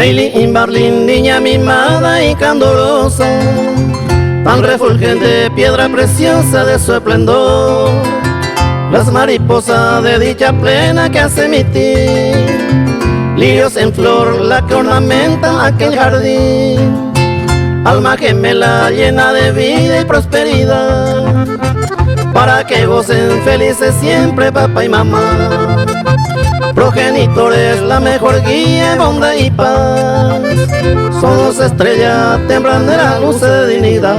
Maylin Barlin, niña mimada y candorosa, tan refulgente, piedra preciosa de su esplendor. Las mariposas de dicha plena que hace emitir lirios en flor, la que ornamentan aquel jardín. Alma gemela llena de vida y prosperidad, para que gocen felices siempre papá y mamá. Progenitores, la mejor guía, bondad y paz, son dos estrellas tempraneras, luces de dignidad.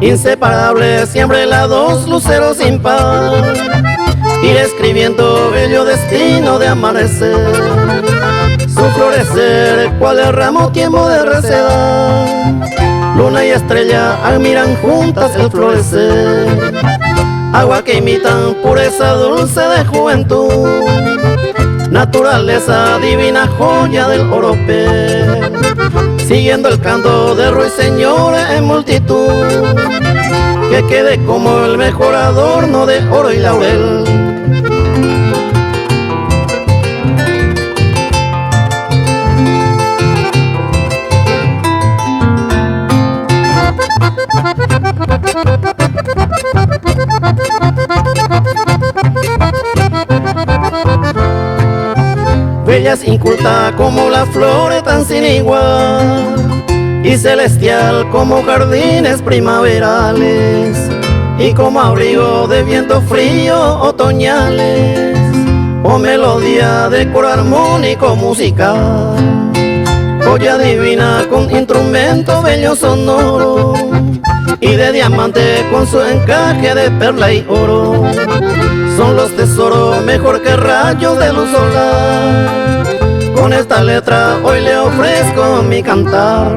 Inseparables, siempre las dos luceros sin par, ir escribiendo bello destino de amanecer. Su florecer, cual el ramo tiempo de recedar, luna y estrella admiran juntas el florecer. Agua que imitan pureza dulce de juventud, naturaleza divina joya del oropel. Siguiendo el canto de ruiseñores en multitud, que quede como el mejor adorno de oro y laurel. Bellas inculta como las flores tan sin igual, y celestial como jardines primaverales, y como abrigo de viento frío otoñales, o melodía de coro armónico musical. Joya divina con instrumento bello sonoro, y de diamante con su encaje de perla y oro. Son los tesoros mejor que rayos de luz solar, con esta letra hoy le ofrezco mi cantar.